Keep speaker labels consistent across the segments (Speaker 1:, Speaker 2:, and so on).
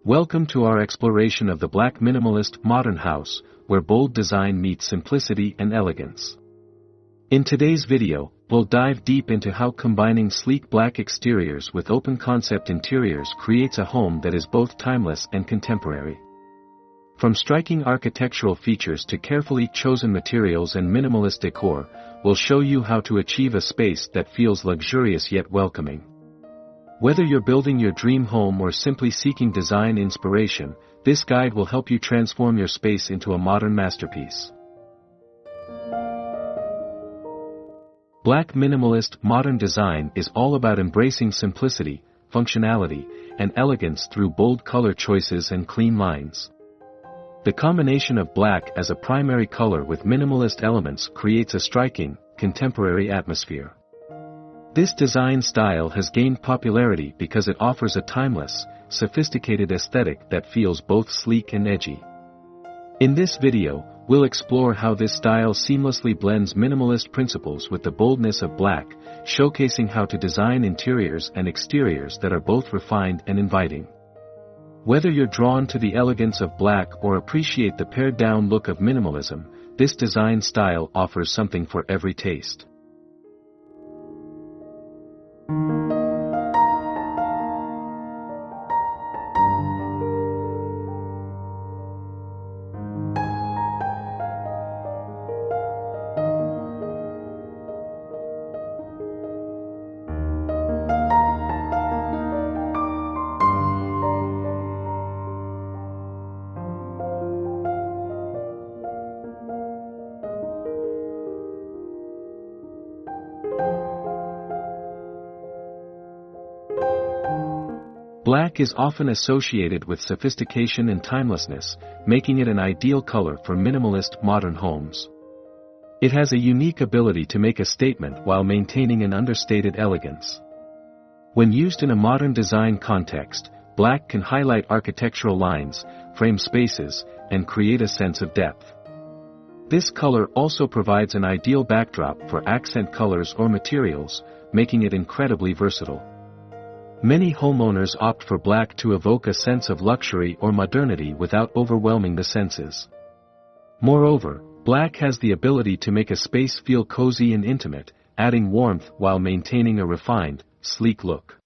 Speaker 1: Welcome to our exploration of the Black Minimalist Modern House, where bold design meets simplicity and elegance. In today's video, we'll dive deep into how combining sleek black exteriors with open concept interiors creates a home that is both timeless and contemporary. From striking architectural features to carefully chosen materials and minimalist decor, we'll show you how to achieve a space that feels luxurious yet welcoming. Whether you're building your dream home or simply seeking design inspiration, this guide will help you transform your space into a modern masterpiece. Black Minimalist Modern Design is all about embracing simplicity, functionality, and elegance through bold color choices and clean lines. The combination of black as a primary color with minimalist elements creates a striking, contemporary atmosphere. This design style has gained popularity because it offers a timeless, sophisticated aesthetic that feels both sleek and edgy. In this video, we'll explore how this style seamlessly blends minimalist principles with the boldness of black, showcasing how to design interiors and exteriors that are both refined and inviting. Whether you're drawn to the elegance of black or appreciate the pared-down look of minimalism, this design style offers something for every taste. Black is often associated with sophistication and timelessness, making it an ideal color for minimalist modern homes. It has a unique ability to make a statement while maintaining an understated elegance. When used in a modern design context, black can highlight architectural lines, frame spaces, and create a sense of depth. This color also provides an ideal backdrop for accent colors or materials, making it incredibly versatile. Many homeowners opt for black to evoke a sense of luxury or modernity without overwhelming the senses. Moreover, black has the ability to make a space feel cozy and intimate, adding warmth while maintaining a refined, sleek look.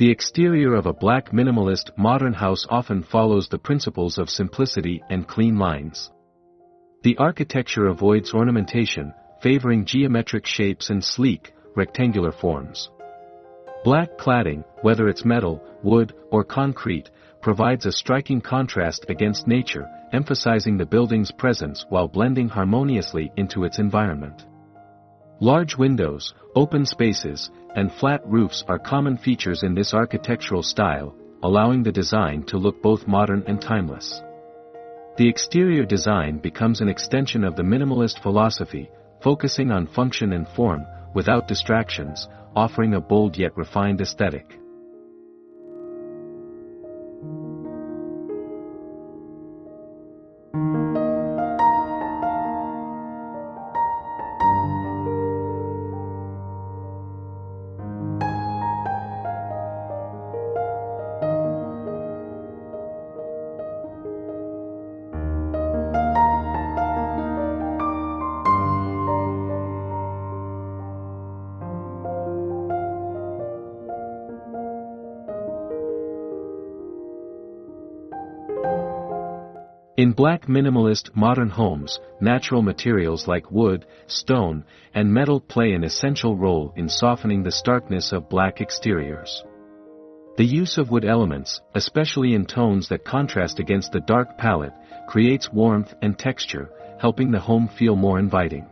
Speaker 1: The exterior of a black minimalist modern house often follows the principles of simplicity and clean lines. The architecture avoids ornamentation, favoring geometric shapes and sleek, rectangular forms. Black cladding, whether it's metal, wood, or concrete, provides a striking contrast against nature, emphasizing the building's presence while blending harmoniously into its environment. Large windows, open spaces, and flat roofs are common features in this architectural style, allowing the design to look both modern and timeless. The exterior design becomes an extension of the minimalist philosophy, focusing on function and form, without distractions, offering a bold yet refined aesthetic. In black minimalist modern homes, natural materials like wood, stone, and metal play an essential role in softening the starkness of black exteriors. The use of wood elements, especially in tones that contrast against the dark palette, creates warmth and texture, helping the home feel more inviting.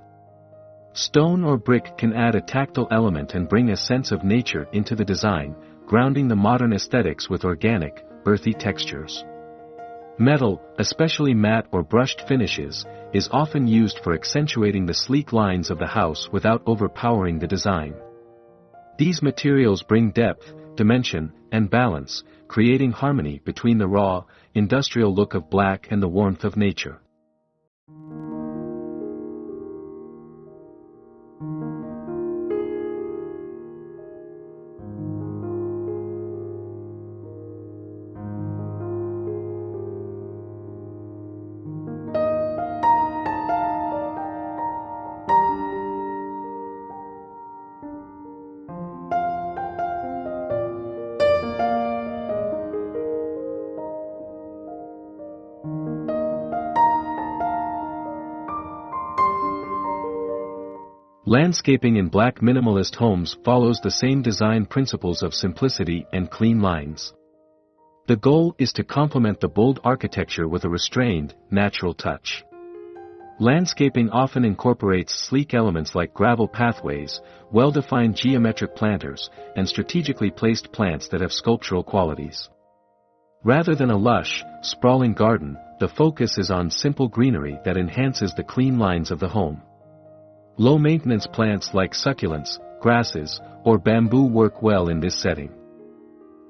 Speaker 1: Stone or brick can add a tactile element and bring a sense of nature into the design, grounding the modern aesthetics with organic, earthy textures. Metal, especially matte or brushed finishes, is often used for accentuating the sleek lines of the house without overpowering the design. These materials bring depth, dimension, and balance, creating harmony between the raw, industrial look of black and the warmth of nature. Landscaping in Black Minimalist homes follows the same design principles of simplicity and clean lines. The goal is to complement the bold architecture with a restrained, natural touch. Landscaping often incorporates sleek elements like gravel pathways, well-defined geometric planters, and strategically placed plants that have sculptural qualities. Rather than a lush, sprawling garden, the focus is on simple greenery that enhances the clean lines of the home. Low-maintenance plants like succulents, grasses, or bamboo work well in this setting.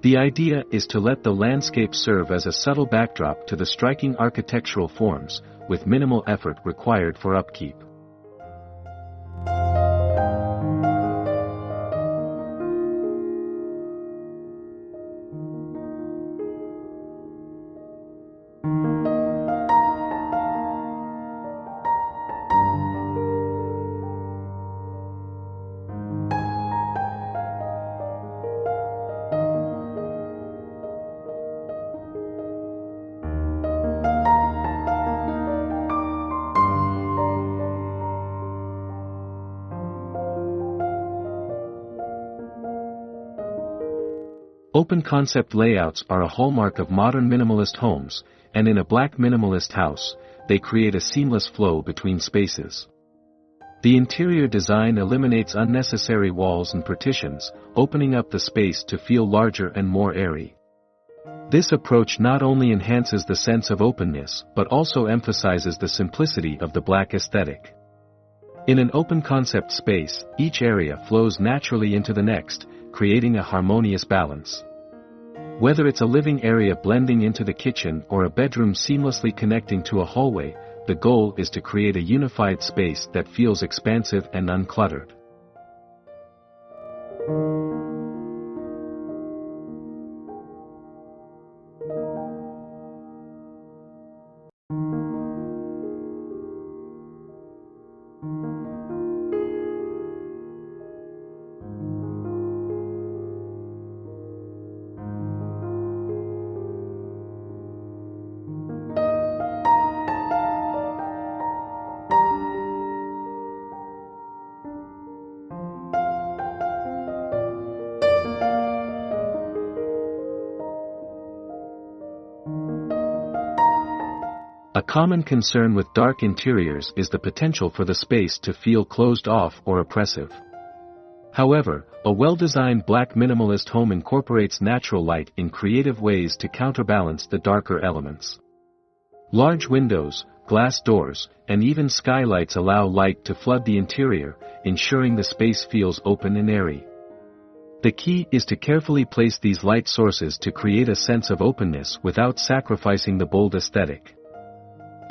Speaker 1: The idea is to let the landscape serve as a subtle backdrop to the striking architectural forms, with minimal effort required for upkeep. Open-concept layouts are a hallmark of modern minimalist homes, and in a Black Minimalist house, they create a seamless flow between spaces. The interior design eliminates unnecessary walls and partitions, opening up the space to feel larger and more airy. This approach not only enhances the sense of openness but also emphasizes the simplicity of the Black aesthetic. In an open-concept space, each area flows naturally into the next, creating a harmonious balance. Whether it's a living area blending into the kitchen or a bedroom seamlessly connecting to a hallway, the goal is to create a unified space that feels expansive and uncluttered. A common concern with dark interiors is the potential for the space to feel closed off or oppressive. However, a well-designed Black Minimalist home incorporates natural light in creative ways to counterbalance the darker elements. Large windows, glass doors, and even skylights allow light to flood the interior, ensuring the space feels open and airy. The key is to carefully place these light sources to create a sense of openness without sacrificing the bold aesthetic.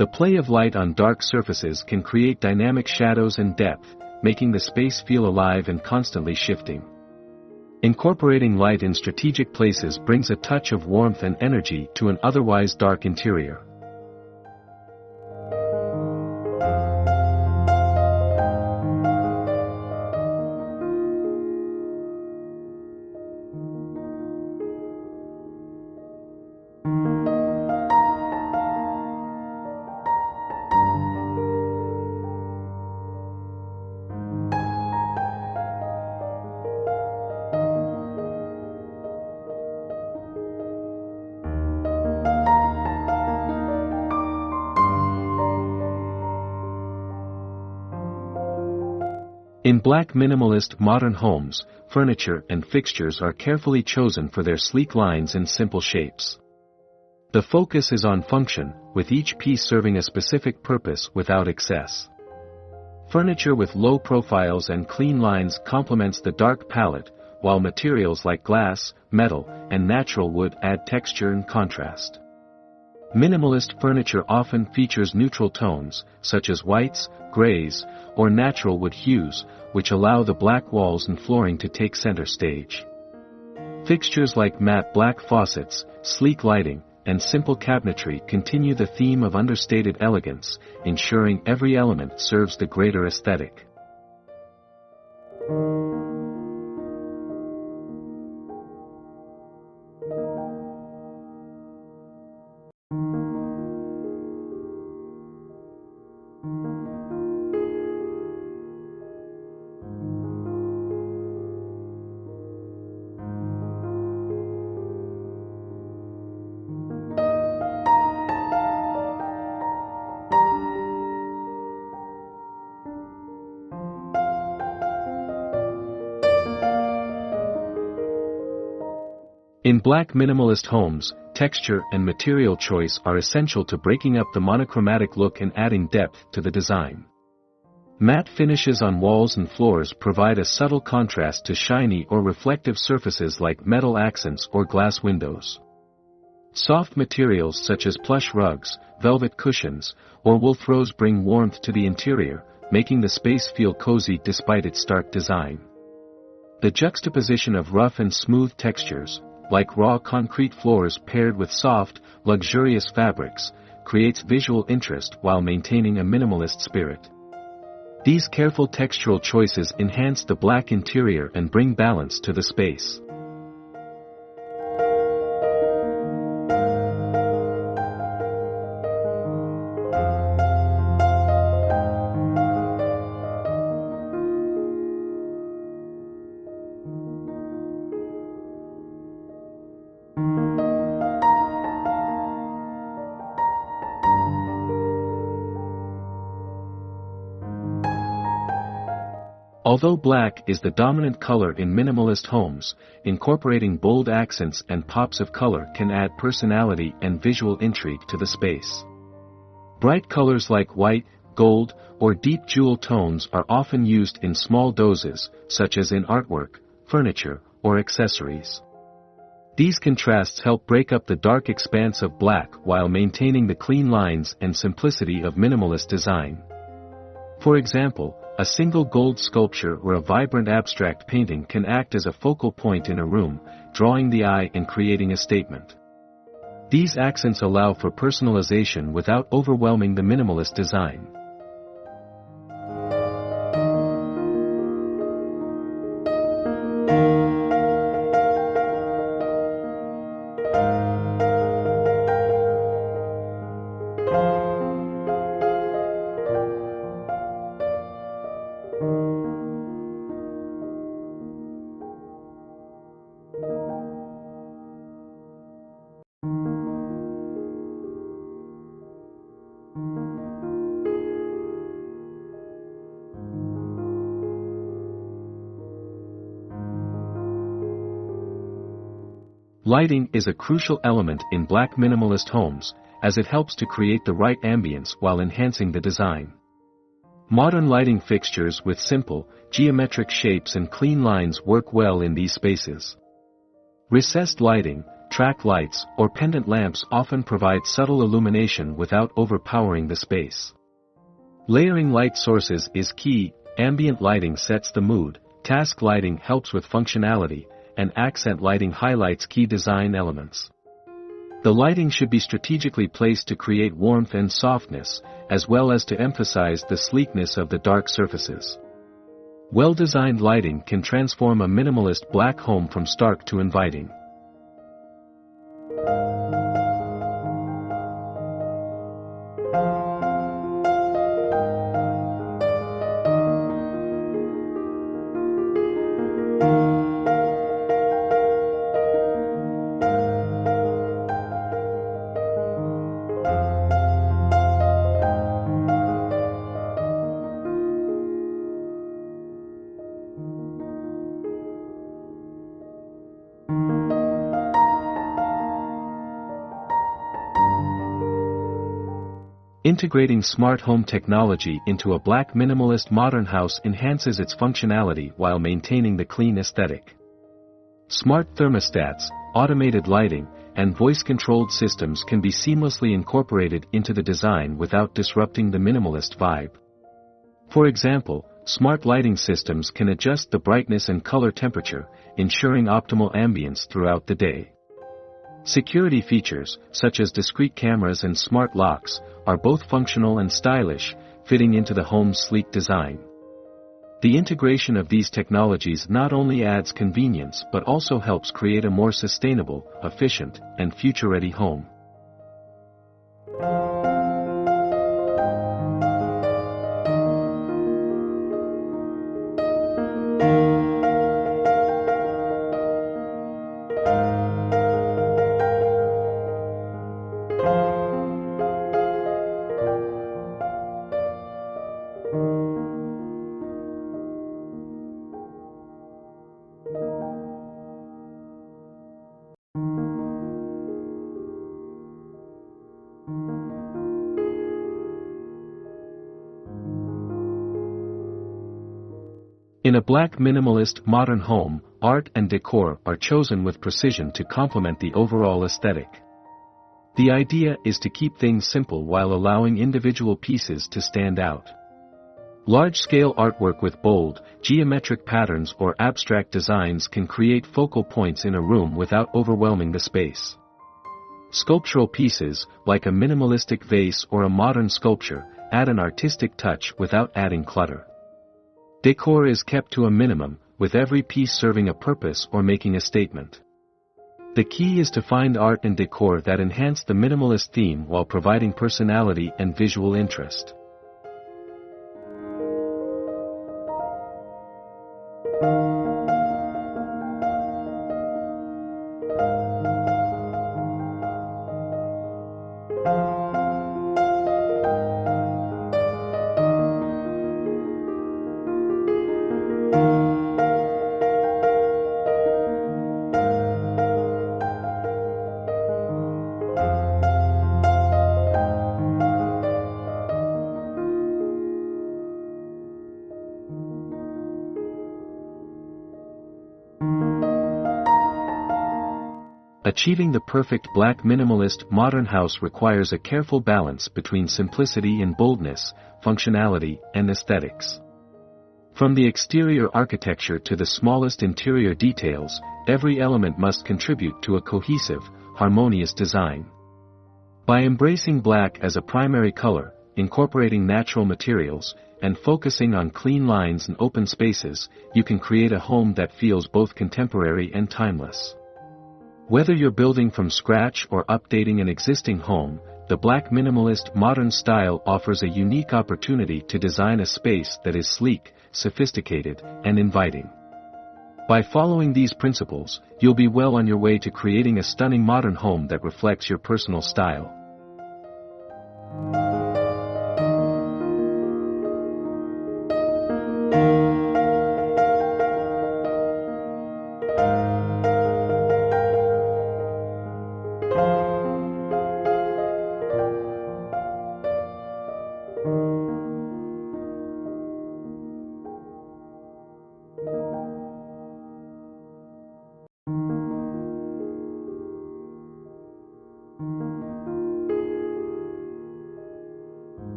Speaker 1: The play of light on dark surfaces can create dynamic shadows and depth, making the space feel alive and constantly shifting. Incorporating light in strategic places brings a touch of warmth and energy to an otherwise dark interior. In Black Minimalist Modern Homes, furniture and fixtures are carefully chosen for their sleek lines and simple shapes. The focus is on function, with each piece serving a specific purpose without excess. Furniture with low profiles and clean lines complements the dark palette, while materials like glass, metal, and natural wood add texture and contrast. Minimalist furniture often features neutral tones, such as whites, grays, or natural wood hues, which allow the black walls and flooring to take center stage. Fixtures like matte black faucets, sleek lighting, and simple cabinetry continue the theme of understated elegance, ensuring every element serves the greater aesthetic. In Black Minimalist homes, texture and material choice are essential to breaking up the monochromatic look and adding depth to the design. Matte finishes on walls and floors provide a subtle contrast to shiny or reflective surfaces like metal accents or glass windows. Soft materials such as plush rugs, velvet cushions, or wool throws bring warmth to the interior, making the space feel cozy despite its stark design. The juxtaposition of rough and smooth textures, like raw concrete floors paired with soft, luxurious fabrics, creates visual interest while maintaining a minimalist spirit. These careful textural choices enhance the black interior and bring balance to the space. Although black is the dominant color in minimalist homes, incorporating bold accents and pops of color can add personality and visual intrigue to the space. Bright colors like white, gold, or deep jewel tones are often used in small doses, such as in artwork, furniture, or accessories. These contrasts help break up the dark expanse of black while maintaining the clean lines and simplicity of minimalist design. For example, a single gold sculpture or a vibrant abstract painting can act as a focal point in a room, drawing the eye and creating a statement. These accents allow for personalization without overwhelming the minimalist design. Lighting is a crucial element in Black Minimalist homes, as it helps to create the right ambience while enhancing the design. Modern lighting fixtures with simple, geometric shapes and clean lines work well in these spaces. Recessed lighting, track lights, or pendant lamps often provide subtle illumination without overpowering the space. Layering light sources is key. Ambient lighting sets the mood, task lighting helps with functionality, and accent lighting highlights key design elements. The lighting should be strategically placed to create warmth and softness, as well as to emphasize the sleekness of the dark surfaces. Well-designed lighting can transform a minimalist black home from stark to inviting. Integrating smart home technology into a Black Minimalist Modern House enhances its functionality while maintaining the clean aesthetic. Smart thermostats, automated lighting, and voice-controlled systems can be seamlessly incorporated into the design without disrupting the minimalist vibe. For example, smart lighting systems can adjust the brightness and color temperature, ensuring optimal ambience throughout the day. Security features, such as discrete cameras and smart locks, are both functional and stylish, fitting into the home's sleek design. The integration of these technologies not only adds convenience but also helps create a more sustainable, efficient, and future-ready home. In a Black Minimalist Modern Home, art and decor are chosen with precision to complement the overall aesthetic. The idea is to keep things simple while allowing individual pieces to stand out. Large-scale artwork with bold, geometric patterns or abstract designs can create focal points in a room without overwhelming the space. Sculptural pieces, like a minimalistic vase or a modern sculpture, add an artistic touch without adding clutter. Decor is kept to a minimum, with every piece serving a purpose or making a statement. The key is to find art and decor that enhance the minimalist theme while providing personality and visual interest. Achieving the perfect Black Minimalist Modern House requires a careful balance between simplicity and boldness, functionality and aesthetics. From the exterior architecture to the smallest interior details, every element must contribute to a cohesive, harmonious design. By embracing black as a primary color, incorporating natural materials, and focusing on clean lines and open spaces, you can create a home that feels both contemporary and timeless. Whether you're building from scratch or updating an existing home, the Black Minimalist Modern style offers a unique opportunity to design a space that is sleek, sophisticated, and inviting. By following these principles, you'll be well on your way to creating a stunning modern home that reflects your personal style.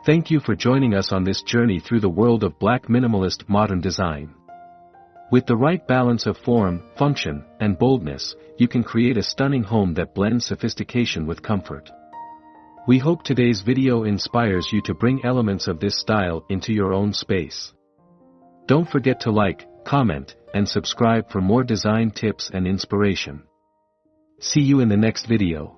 Speaker 1: Thank you for joining us on this journey through the world of Black Minimalist Modern design. With the right balance of form, function, and boldness, you can create a stunning home that blends sophistication with comfort. We hope today's video inspires you to bring elements of this style into your own space. Don't forget to like, comment, and subscribe for more design tips and inspiration. See you in the next video.